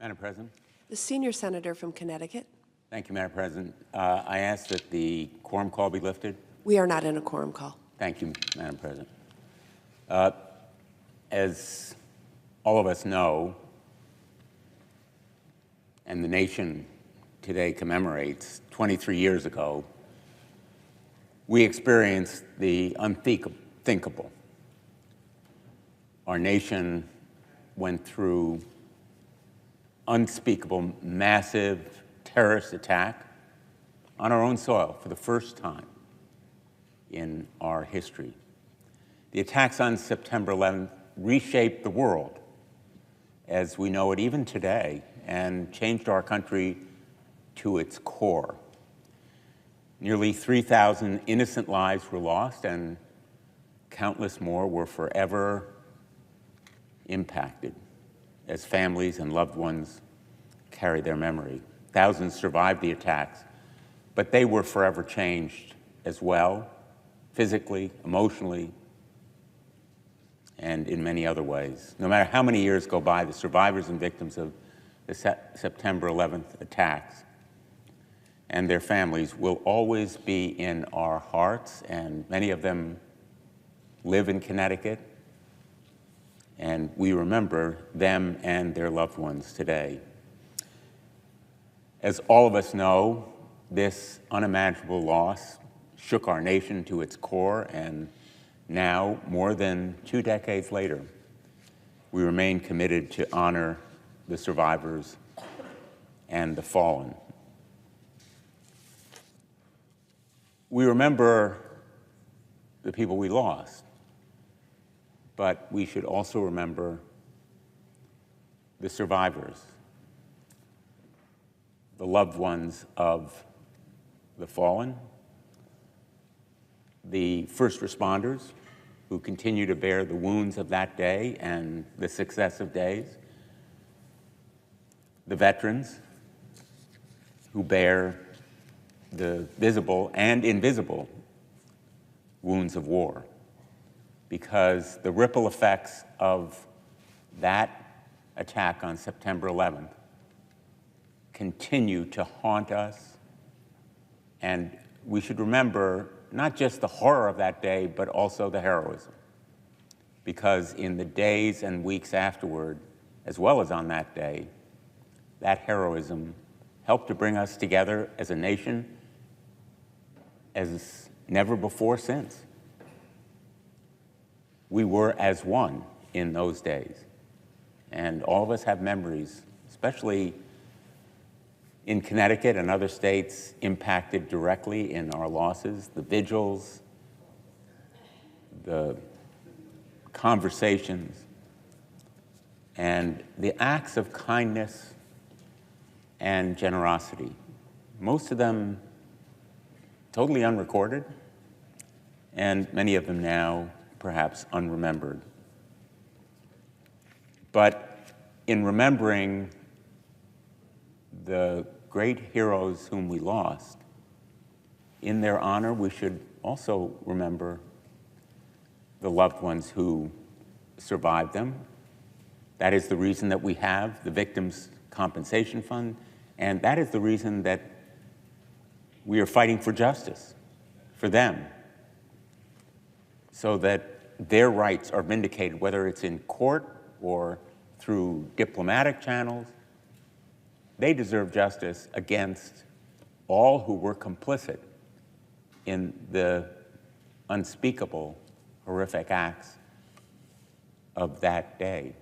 Madam President. The senior senator from Connecticut. Thank you, Madam President. I ask that the quorum call be lifted. We are not in a quorum call. Thank you, Madam President. As all of us know, and the nation today commemorates, 23 years ago, we experienced the unthinkable. Our nation went through unspeakable, massive terrorist attack on our own soil for the first time in our history. The attacks on September 11th reshaped the world as we know it even today and changed our country to its core. Nearly 3,000 innocent lives were lost and countless more were forever impacted as families and loved ones carry their memory. Thousands survived the attacks, but they were forever changed as well, physically, emotionally, and in many other ways. No matter how many years go by, the survivors and victims of the September 11th attacks and their families will always be in our hearts, and many of them live in Connecticut, and we remember them and their loved ones today. As all of us know, this unimaginable loss shook our nation to its core, and now, more than 2 decades later, we remain committed to honor the survivors and the fallen. We remember the people we lost, but we should also remember the survivors, the loved ones of the fallen, the first responders who continue to bear the wounds of that day and the successive days, the veterans who bear the visible and invisible wounds of war, because the ripple effects of that attack on September 11th continue to haunt us, and we should remember not just the horror of that day, but also the heroism, because in the days and weeks afterward, as well as on that day, that heroism helped to bring us together as a nation as never before since. We were as one in those days, and all of us have memories, especially in Connecticut and other states impacted directly in our losses, the vigils, the conversations, and the acts of kindness and generosity, most of them totally unrecorded, and many of them now perhaps unremembered. But in remembering the great heroes whom we lost, in their honor, we should also remember the loved ones who survived them. That is the reason that we have the Victims' Compensation Fund, and that is the reason that we are fighting for justice for them, so that their rights are vindicated, whether it's in court or through diplomatic channels. They deserve justice against all who were complicit in the unspeakable, horrific acts of that day,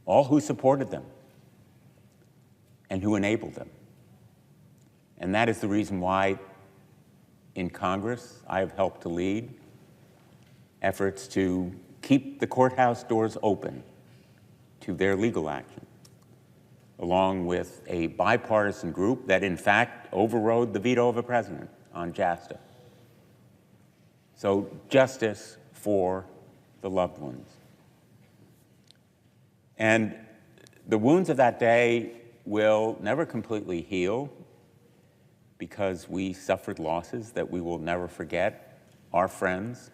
all who supported them and who enabled them. And that is the reason why in Congress I have helped to lead efforts to keep the courthouse doors open to their legal action, along with a bipartisan group that in fact overrode the veto of a president on JASTA. So justice for the loved ones. And the wounds of that day will never completely heal because we suffered losses that we will never forget. Our friends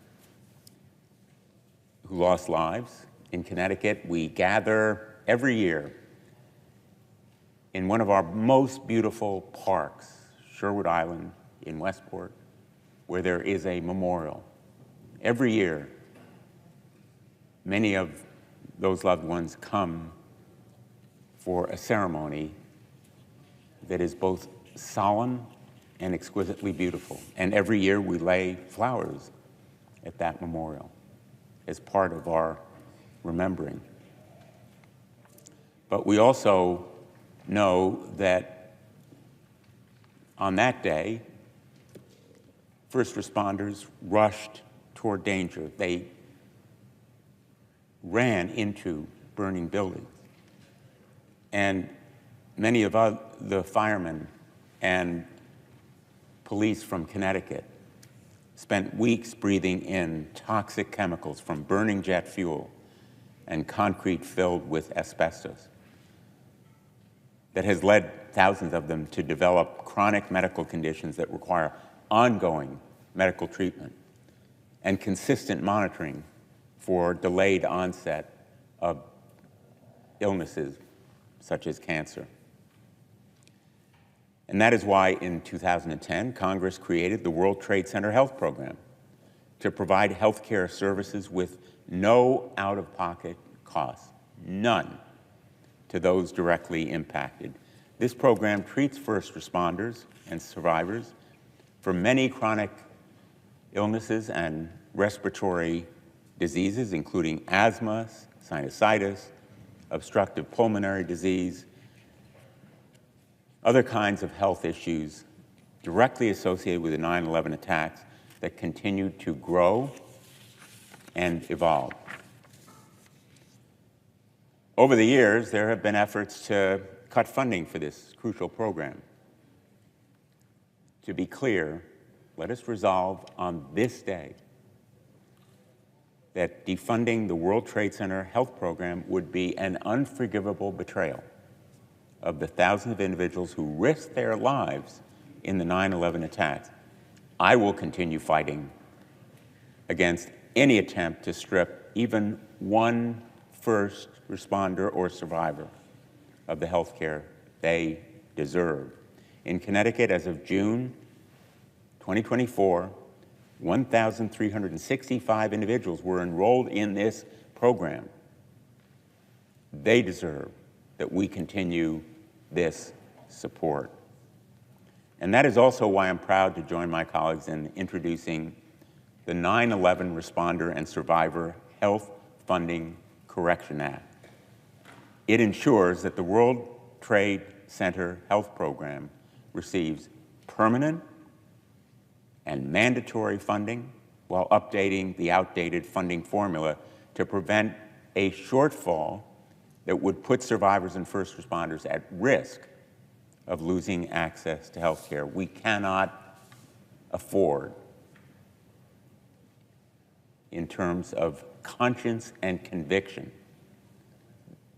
who lost lives. In Connecticut, we gather every year in one of our most beautiful parks, Sherwood Island in Westport, where there is a memorial. Every year, many of those loved ones come for a ceremony that is both solemn and exquisitely beautiful. And every year we lay flowers at that memorial as part of our remembering. But we also know that on that day, first responders rushed toward danger. They ran into burning buildings. And many of the firemen and police from Connecticut spent weeks breathing in toxic chemicals from burning jet fuel and concrete filled with asbestos that has led thousands of them to develop chronic medical conditions that require ongoing medical treatment and consistent monitoring for delayed onset of illnesses such as cancer. And that is why in 2010, Congress created the World Trade Center Health Program to provide health care services with no out-of-pocket costs, none, to those directly impacted. This program treats first responders and survivors for many chronic illnesses and respiratory diseases, including asthma, sinusitis, obstructive pulmonary disease, other kinds of health issues directly associated with the 9/11 attacks that continue to grow and evolve. Over the years, there have been efforts to cut funding for this crucial program. To be clear, let us resolve on this day that defunding the World Trade Center Health Program would be an unforgivable betrayal of the thousands of individuals who risked their lives in the 9/11 attacks. I will continue fighting against any attempt to strip even one first responder or survivor of the health care they deserve. In Connecticut, as of June 2024, 1,365 individuals were enrolled in this program. They deserve that we continue this support. And that is also why I'm proud to join my colleagues in introducing the 9/11 Responder and Survivor Health Funding Correction Act. It ensures that the World Trade Center Health Program receives permanent and mandatory funding while updating the outdated funding formula to prevent a shortfall that would put survivors and first responders at risk of losing access to health care. We cannot afford, in terms of conscience and conviction,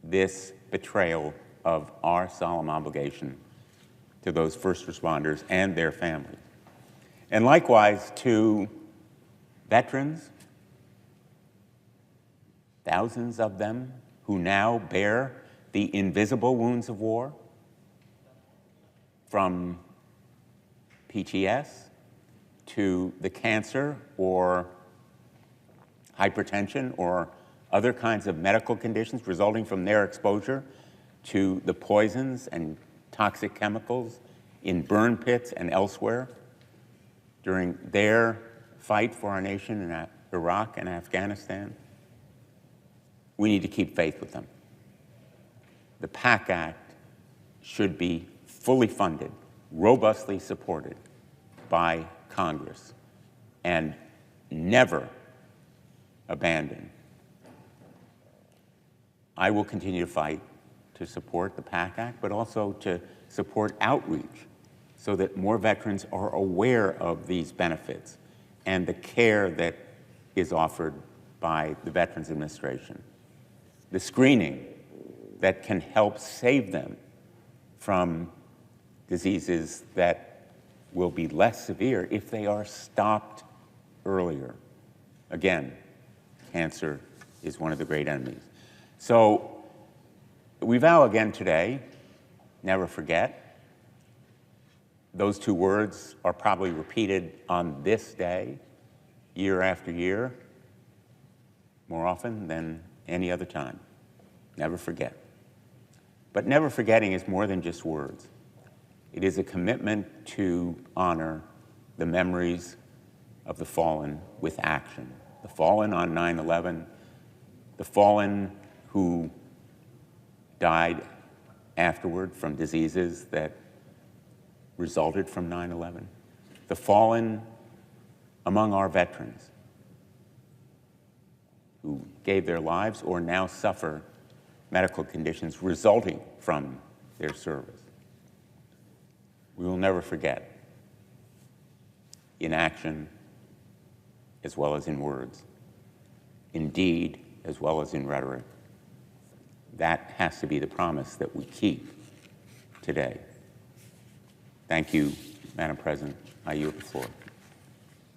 this betrayal of our solemn obligation to those first responders and their families. And likewise to veterans, thousands of them who now bear the invisible wounds of war, from PTS to the cancer or hypertension or other kinds of medical conditions resulting from their exposure to the poisons and toxic chemicals in burn pits and elsewhere during their fight for our nation in Iraq and Afghanistan. We need to keep faith with them. The PAC Act should be fully funded, robustly supported by Congress, and never abandoned. I will continue to fight to support the PAC Act, but also to support outreach so that more veterans are aware of these benefits and the care that is offered by the Veterans Administration, the screening that can help save them from diseases that will be less severe if they are stopped earlier. Again, cancer is one of the great enemies. So we vow again today never forget. Those two words are probably repeated on this day, year after year, more often than any other time. Never forget. But never forgetting is more than just words. It is a commitment to honor the memories of the fallen with action. The fallen on 9/11, the fallen who died afterward from diseases that resulted from 9/11, the fallen among our veterans who gave their lives or now suffer medical conditions resulting from their service. We will never forget, in action as well as in words, in deed as well as in rhetoric. That has to be the promise that we keep today. Thank you, Madam President. I yield the floor.